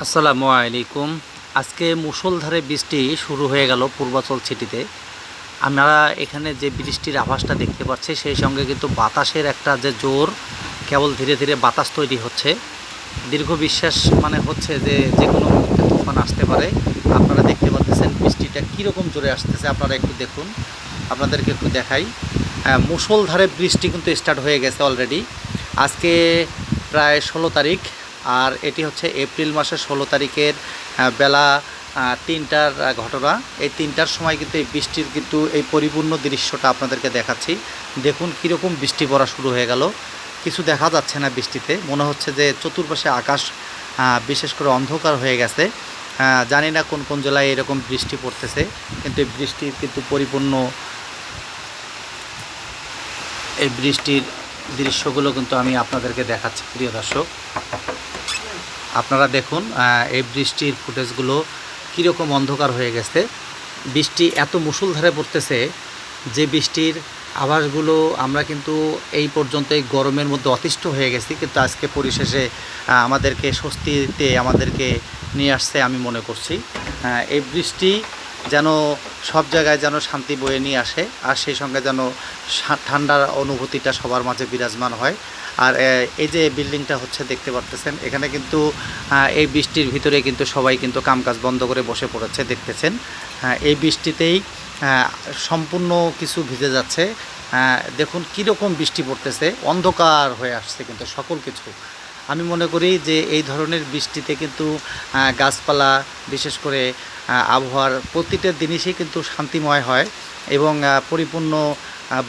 আসসালামু আলাইকুম। আজকে মুষলধারে বৃষ্টি শুরু হয়ে গেল পূর্বাচল সিটিতে। আমরা এখানে যে বৃষ্টির আভাসটা দেখতে পাচ্ছি, সেই সঙ্গে কিন্তু বাতাসের একটা যে জোর, কেবল ধীরে ধীরে বাতাস তৈরি হচ্ছে। দীর্ঘ বিশ্বাস মানে হচ্ছে যে যে কোনো মুহূর্তে তুফান আসতে পারে। আপনারা দেখতে পাচ্ছেন বৃষ্টিটা কীরকম জোরে আসতেছে, আপনারা একটু দেখুন, আপনাদেরকে একটু দেখাই। মুষলধারে বৃষ্টি কিন্তু স্টার্ট হয়ে গেছে অলরেডি। আজকে প্রায় 16 তারিখ, আর এটি হচ্ছে এপ্রিল মাসের 16 তারিখের বেলা 3টার ঘটনা। এই 3টার সময় কিন্তু এই বৃষ্টির কিন্তু এই পরিপূর্ণ দৃশ্যটা আপনাদেরকে দেখাচ্ছি। দেখুন কীরকম বৃষ্টি পড়া শুরু হয়ে গেল। কিছু দেখা যাচ্ছে না বৃষ্টিতে, মনে হচ্ছে যে চতুর্পাশে আকাশ বিশেষ করে অন্ধকার হয়ে গেছে। জানি না কোন কোন জেলায় এরকম বৃষ্টি পড়তেছে, কিন্তু এই বৃষ্টির কিন্তু পরিপূর্ণ এই বৃষ্টির দৃশ্যগুলো কিন্তু আমি আপনাদেরকে দেখাচ্ছি। প্রিয় দর্শক, আপনারা দেখুন এই বৃষ্টির ফুটেজগুলো কীরকম অন্ধকার হয়ে গেছে। বৃষ্টি এত মুষলধারে পড়তেছে যে বৃষ্টির আভাসগুলো আমরা কিন্তু এই পর্যন্ত এই গরমের মধ্যে অতিষ্ঠ হয়ে গেছি, কিন্তু আজকে পরিশেষে আমাদেরকে স্বস্তিতে আমাদেরকে নিয়ে আসছে আমি মনে করছি। এই বৃষ্টি যেন সব জায়গায় যেন শান্তি বয়ে নিয়ে আসে, আর সেই সঙ্গে যেন ঠান্ডার অনুভূতিটা সবার মাঝে বিরাজমান হয়। আর এই যে বিল্ডিংটা হচ্ছে দেখতে পারতেছেন, এখানে কিন্তু এই বৃষ্টির ভিতরে কিন্তু সবাই কিন্তু কামকাজ বন্ধ করে বসে পড়েছে, দেখতেছেন। এই বৃষ্টিতেই সম্পূর্ণ কিছু ভিজে যাচ্ছে। দেখুন কীরকম বৃষ্টি পড়তেছে, অন্ধকার হয়ে আসছে কিন্তু সকল কিছু। আমি মনে করি যে এই ধরনের বৃষ্টিতে কিন্তু গাছপালা, বিশেষ করে আবহাওয়ার প্রতিটা জিনিসই কিন্তু শান্তিময় হয়, এবং পরিপূর্ণ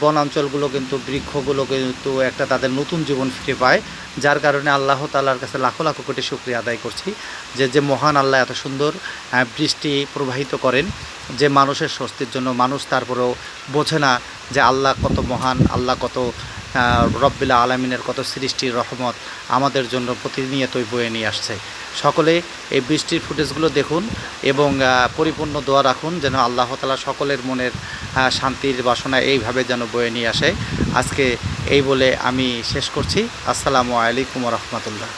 বনাঞ্চলগুলো কিন্তু, বৃক্ষগুলো কিন্তু একটা তাদের নতুন জীবন ফিরে পায়। যার কারণে আল্লাহ তাআলার কাছে লাখো লাখো কোটি শুকরিয়া আদায় করছি যে মহান আল্লাহ এত সুন্দর বৃষ্টি প্রবাহিত করেন, যে মানুষের স্বস্তির জন্য। মানুষ তারপরেও বোঝে না যে আল্লাহ কত মহান, আল্লাহ কত রব্বিল আলামিনের কত সৃষ্টির রহমত আমাদের জন্য প্রতিনিয়তই বয়ে নিয়ে আসছে। সকলে এই বৃষ্টির ফুটেজগুলো দেখুন এবং পরিপূর্ণ দোয়া রাখুন যেন আল্লাহ তাআলা সকলের মনের শান্তির বাসনা এইভাবে যেন বয়ে নিয়ে আসে। আজকে এই বলে আমি শেষ করছি। আসসালামু আলাইকুম ওয়া রাহমাতুল্লাহ।